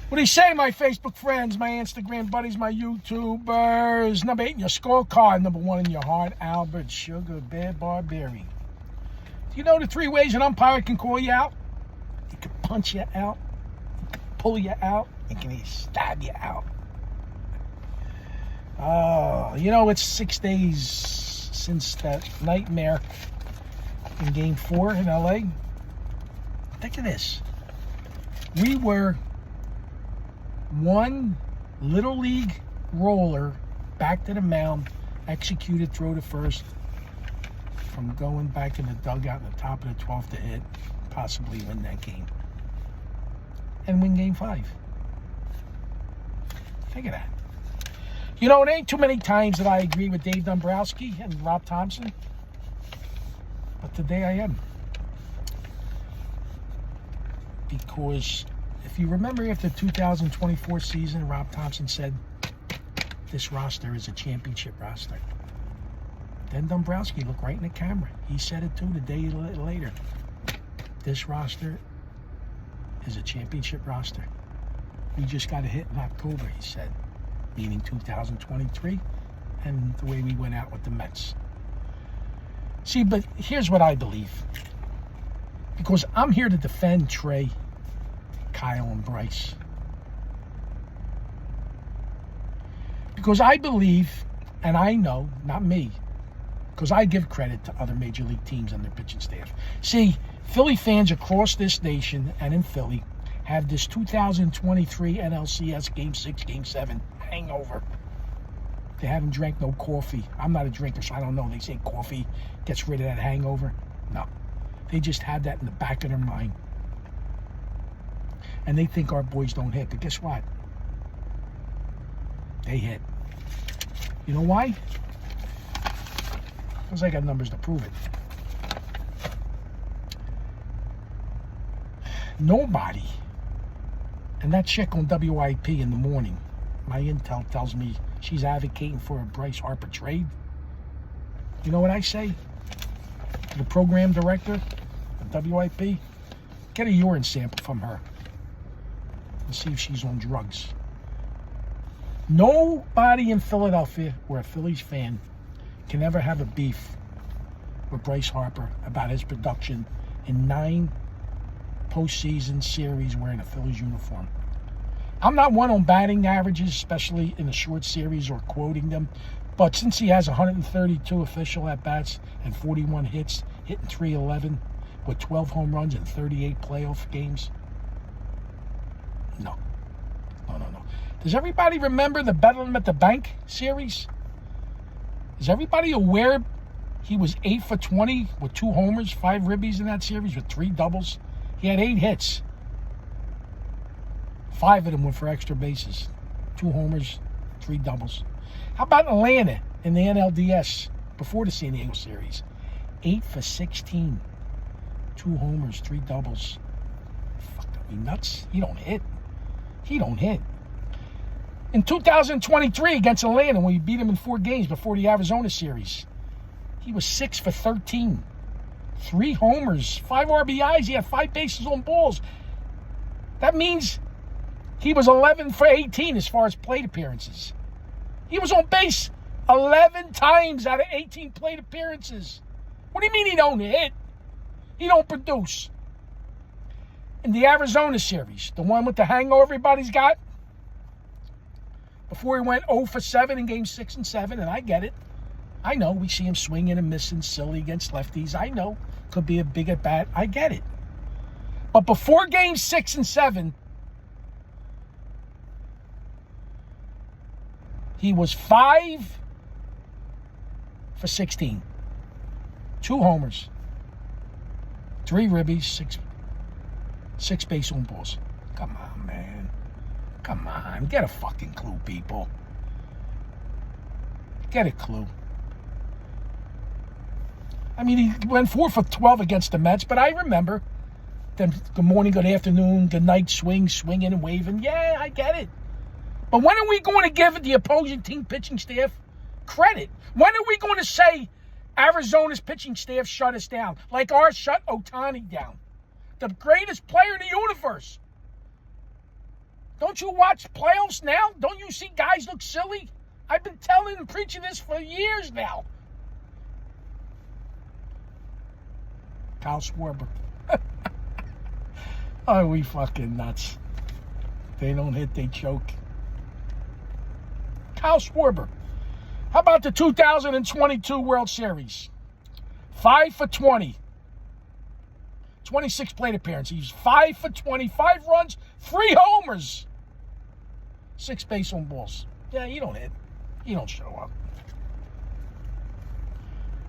What do you say, my Facebook friends, my Instagram buddies, my YouTubers? Number 8 in your scorecard, number 1 in your heart, Albert Sugar Bear Barbarian. Do you know the 3 ways an umpire can call you out? He can punch you out, he can pull you out, and can he stab you out? Oh, you know, it's 6 days since that nightmare in Game 4 in LA. Think of this. We were one Little League roller back to the mound, executed throw to first, from going back in the dugout in the top of the 12th to hit, possibly win that game. And win Game 5. Think of that. You know, it ain't too many times that I agree with Dave Dombrowski and Rob Thompson, but today I am. Because if you remember after the 2024 season, Rob Thompson said, this roster is a championship roster. Then Dombrowski looked right in the camera. He said it too the day later. This roster is a championship roster. We just got a hit in October, he said. Meaning 2023, and the way we went out with the Mets. See, but here's what I believe. Because I'm here to defend Trey, Kyle, and Bryce. Because I believe, and I know, not me, because I give credit to other major league teams and their pitching staff. See, Philly fans across this nation and in Philly have this 2023 NLCS Game 6, Game 7 hangover. They haven't drank no coffee. I'm not a drinker, so I don't know. They say coffee gets rid of that hangover. No. They just have that in the back of their mind. And they think our boys don't hit. But guess what? They hit. You know why? Because I got numbers to prove it. Nobody. And that chick on WIP in the morning, my intel tells me she's advocating for a Bryce Harper trade. You know what I say? The program director of WIP, get a urine sample from her and see if she's on drugs. Nobody in Philadelphia or a Phillies fan can ever have a beef with Bryce Harper about his production in 9 postseason series wearing a Phillies uniform. I'm not one on batting averages, especially in a short series or quoting them. But since he has 132 official at-bats and 41 hits, hitting .311 with 12 home runs and 38 playoff games, no. Does everybody remember the Bedlam at the Bank series? Is everybody aware he was 8 for 20 with 2 homers, 5 ribbies in that series with 3 doubles? He had 8 hits. 5 of them were for extra bases. 2 homers, 3 doubles. How about Atlanta in the NLDS before the San Diego series? 8 for 16. 2 homers, 3 doubles. Fuck, are we nuts? He don't hit. In 2023 against Atlanta, when we beat him in 4 games before the Arizona series, he was 6 for 13. 3 homers, 5 RBIs. He had 5 bases on balls. That means he was 11 for 18 as far as plate appearances. He was on base 11 times out of 18 plate appearances. What do you mean he don't hit? He don't produce. In the Arizona series, the one with the hangover everybody's got, before he went 0 for 7 in Game 6 and 7, and I get it. I know we see him swinging and missing silly against lefties. I know. Could be a big at bat. I get it. But before Game 6 and 7, he was 5 for 16. 2 homers. 3 ribbies, 6 base on balls. Come on, man. Come on. Get a fucking clue, people. Get a clue. I mean, he went 4 for 12 against the Mets, but I remember them good morning, good afternoon, good night swinging and waving. Yeah, I get it. But when are we going to give the opposing team pitching staff credit? When are we going to say Arizona's pitching staff shut us down like ours shut Ohtani down? The greatest player in the universe. Don't you watch playoffs now? Don't you see guys look silly? I've been telling and preaching this for years now. Kyle Schwarber. Are we fucking nuts? They don't hit, they choke. Kyle Schwarber. How about the 2022 World Series? 5 for 20. 26 plate appearances. He's 5 for 20. 5 runs, 3 homers. 6 base on balls. Yeah, you don't hit. You don't show up.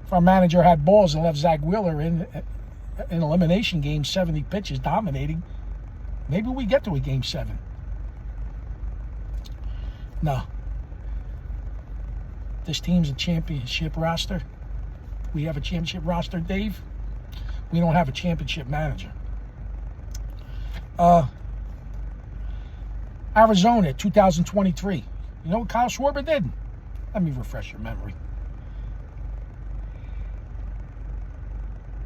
If our manager had balls and left Zach Wheeler in elimination game, 70 pitches, dominating, maybe we get to a game 7. No. This team's a championship roster. We have a championship roster, Dave. We don't have a championship manager. Arizona, 2023. You know what Kyle Schwarber did? Let me refresh your memory.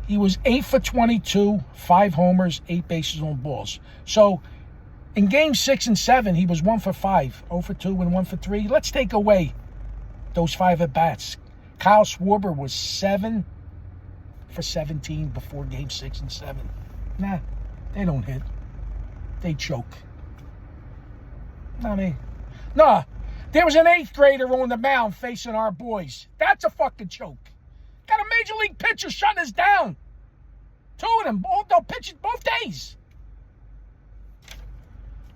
He was 8 for 22, 5 homers, 8 bases on balls. So in game 6 and 7, he was 1 for 5, 0 for 2 and 1 for 3. Let's take away those 5 at-bats. Kyle Schwarber was 7 for 17 before game 6 and 7. Nah, they don't hit. They choke. Nah, there was an 8th grader on the mound facing our boys. That's a fucking choke. Got a major league pitcher shutting us down. 2 of them, they'll pitch it both days.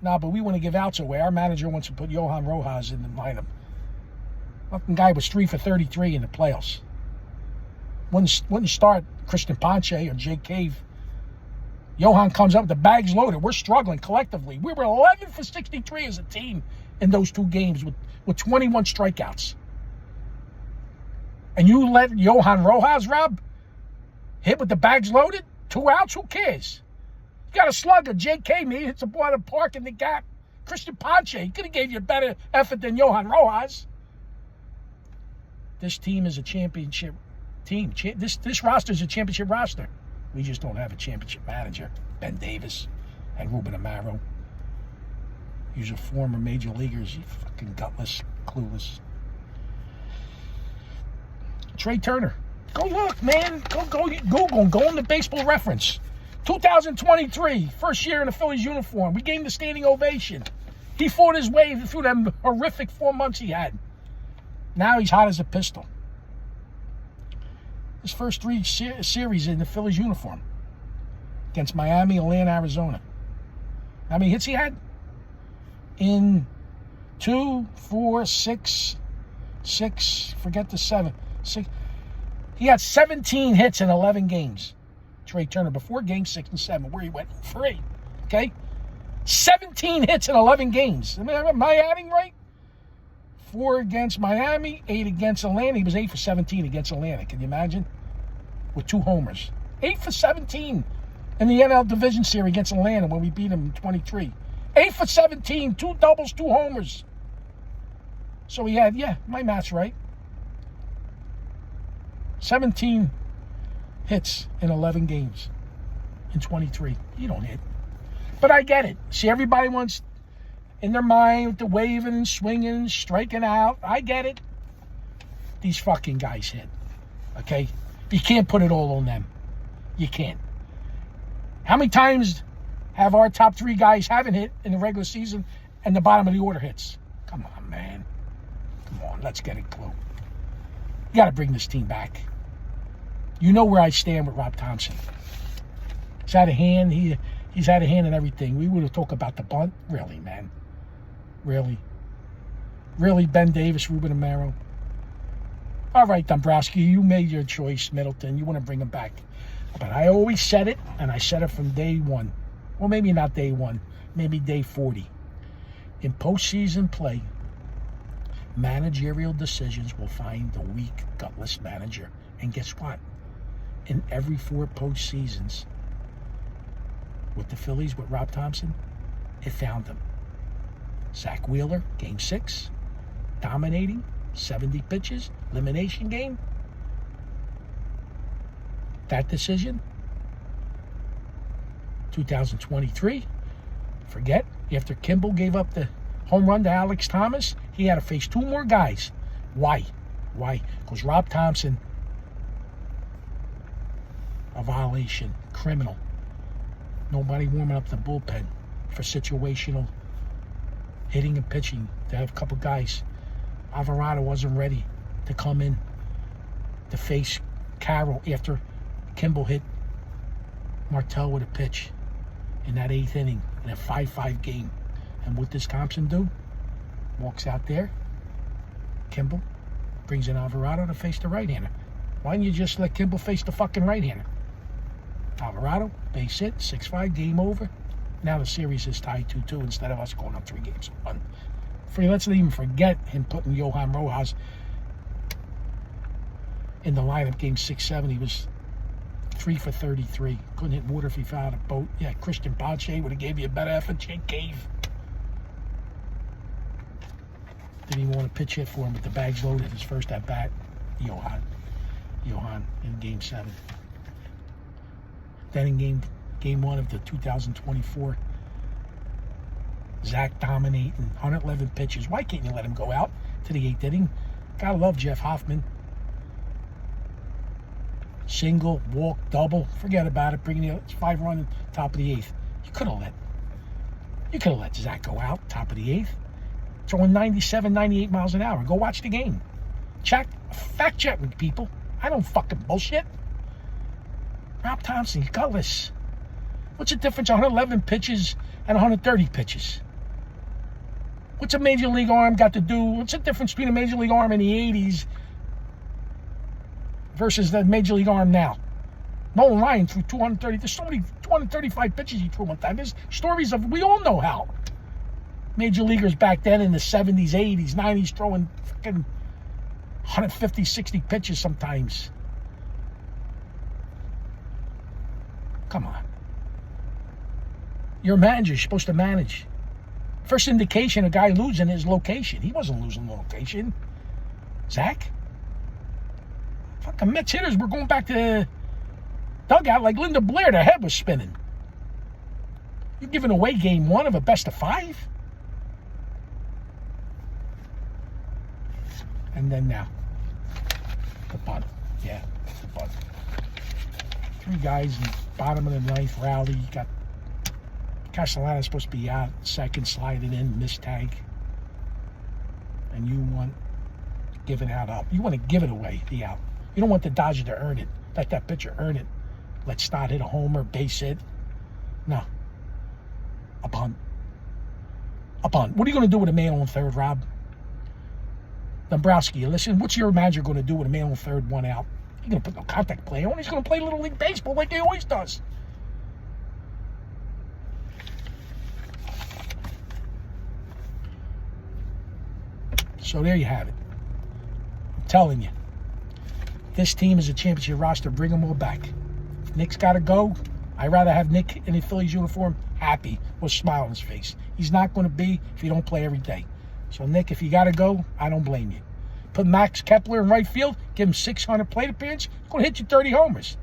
Nah, but we want to give outs away. Our manager wants to put Johan Rojas in the lineup. Fucking guy was 3 for 33 in the playoffs. Wouldn't start Christian Ponce or Jake Cave. Johan comes up, the bag's loaded. We're struggling collectively. We were 11 for 63 as a team in those 2 games with 21 strikeouts. And you let Johan Rojas, Rob, hit with the bags loaded? 2 outs? Who cares? You got a slugger. Jake Cave, he hits the ball out of the park in the gap. Christian Ponce, he could have gave you a better effort than Johan Rojas. This team is a championship team. This roster is a championship roster. We just don't have a championship manager. Ben Davis and Ruben Amaro. He's a former major leaguer. He's fucking gutless, clueless. Trea Turner. Go look, man. Go Google. Go on the Baseball Reference. 2023, first year in the Phillies uniform. We gave him the standing ovation. He fought his way through them horrific 4 months he had. Now he's hot as a pistol. His first 3 series in the Phillies uniform. Against Miami, Atlanta, Arizona. How many hits he had? In 2, 4, 6, forget the 7. 6. He had 17 hits in 11 games. Trea Turner before game 6 and 7, where he went 3. Okay? 17 hits in 11 games. Am I adding right? 4 against Miami, 8 against Atlanta. He was 8 for 17 against Atlanta. Can you imagine? With 2 homers. 8 for 17 in the NL Division Series against Atlanta when we beat them in 23. 8 for 17, 2 doubles, 2 homers. So he had, my math's right. 17 hits in 11 games in 23. You don't hit. But I get it. See, everybody wants in their mind with the waving and swinging, striking out. I get it. These fucking guys hit. Okay? You can't put it all on them. You can't. How many times have our top 3 guys haven't hit in the regular season and the bottom of the order hits? Come on, man. Come on, let's get it close. You got to bring this team back. You know where I stand with Rob Thompson. He's had a hand. He's had a hand in everything. We would have talked about the bunt. Really, man. Really, Ben Davis, Ruben Amaro. All right, Dombrowski, you made your choice, Middleton. You want to bring him back. But I always said it, and I said it from day 1. Well, maybe not day 1, maybe day 40. In postseason play, managerial decisions will find the weak, gutless manager. And guess what? In every 4 postseasons with the Phillies, with Rob Thompson, it found them. Zach Wheeler, game 6, dominating, 70 pitches, elimination game. That decision, 2023, forget. After Kimball gave up the home run to Alex Thomas, he had to face 2 more guys. Why? Because Rob Thompson, a violation, criminal. Nobody warming up the bullpen for situational hitting and pitching. To have a couple guys. Alvarado wasn't ready to come in to face Carroll after Kimball hit Martell with a pitch in that 8th inning in a 5-5 game. And what does Thompson do? Walks out there. Kimball brings in Alvarado to face the right-hander. Why don't you just let Kimball face the fucking right-hander? Alvarado, base hit, 6-5, game over. Now the series is tied 2-2 instead of us going up 3 games. Let's not even forget him putting Johan Rojas in the lineup. Game 6-7, he was 3 for 33. Couldn't hit water if he fouled a boat. Yeah, Christian Pache would have gave you a better effort. Jake Cave didn't even want to pitch hit for him, but the bag's loaded. His first at bat, Johan in Game 7. Then in Game 1 of the 2024, Zach dominating 111 pitches. Why can't you let him go out to the 8th inning? Gotta love Jeff Hoffman. Single, walk, double, forget about it. Bringing the 5-run top of the 8th. You could have let Zach go out top of the 8th. Throwing 97, 98 miles an hour. Go watch the game. Fact check me, people. I don't fucking bullshit. Rob Thompson, you gutless. What's the difference? 111 pitches and 130 pitches. What's a major league arm got to do? What's the difference between a major league arm in the 80s versus the major league arm now? Nolan Ryan threw 230. There's so many 235 pitches he threw one time. There's stories of, we all know how. Major leaguers back then in the 70s, 80s, 90s throwing fucking 150, 60 pitches sometimes. Come on. You're a manager. You're supposed to manage. First indication a guy losing is location. He wasn't losing location. Zach? Fucking Mets hitters were going back to the dugout like Linda Blair. Their head was spinning. You're giving away Game 1 of a best-of-5? And then now, the bunt. Yeah, the bunt. 3 guys in the bottom of the 9th rally. You got Castellano supposed to be out, second, sliding in, missed tag. And you want to give it out up. You want to give it away, the out. You don't want the Dodger to earn it. Let that pitcher earn it. Let Stott hit a homer, base hit. No. A bunt. A bunt. What are you going to do with a man on third, Rob? Dombrowski, listen, what's your manager going to do with a man on third, 1 out? He's going to put no contact play on. He's going to play Little League Baseball like he always does. So there you have it. I'm telling you. This team is a championship roster. Bring them all back. If Nick's got to go, I'd rather have Nick in the Phillies uniform happy with a smile on his face. He's not going to be if you don't play every day. So, Nick, if you got to go, I don't blame you. Put Max Kepler in right field, give him 600 plate appearances, he's going to hit you 30 homers.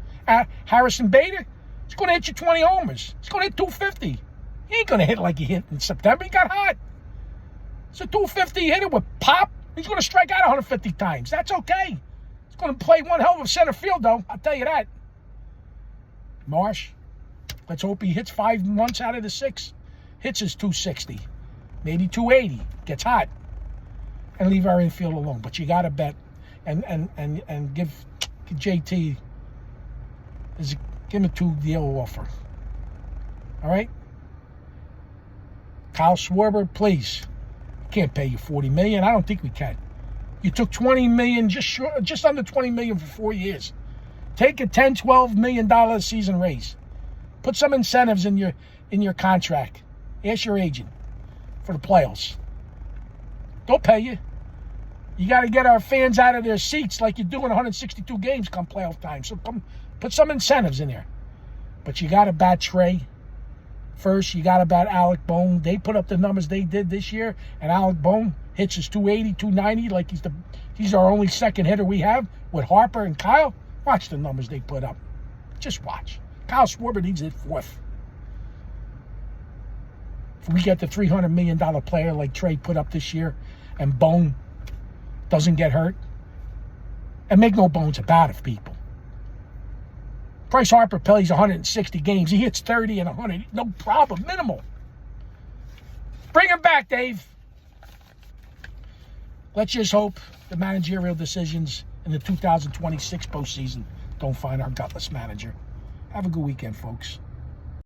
Harrison Bader, he's going to hit you 20 homers. He's going to hit 250. He ain't going to hit like he hit in September. He got hot. It's a 250 hitter with pop. He's going to strike out 150 times. That's okay. He's going to play one hell of a center field, though. I'll tell you that. Marsh, let's hope he hits 5 months out of the 6. Hits his 260. Maybe 280. Gets hot. And leave our infield alone. But you got to bet and give JT, give him a 2-deal offer. All right? Kyle Schwarber, please. Can't pay you $40 million. I don't think we can. You took $20 million, just under $20 million for 4 years. Take a $10, $12 million season raise. Put some incentives in your contract. Ask your agent for the playoffs. They'll pay you. You got to get our fans out of their seats like you do in 162 games come playoff time. So put some incentives in there. But you got to bat Trey first. You got to bat Alec Bohm. They put up the numbers they did this year, and Alec Bohm hits his 280, 290 like he's our only second hitter we have with Harper and Kyle. Watch the numbers they put up. Just watch. Kyle Schwarber needs it 4th. if we get the $300 million player like Trea put up this year, and Bone doesn't get hurt, and make no bones about it, people. Bryce Harper plays 160 games. He hits 30 and 100. No problem. Minimal. Bring him back, Dave. Let's just hope the managerial decisions in the 2026 postseason don't find our gutless manager. Have a good weekend, folks.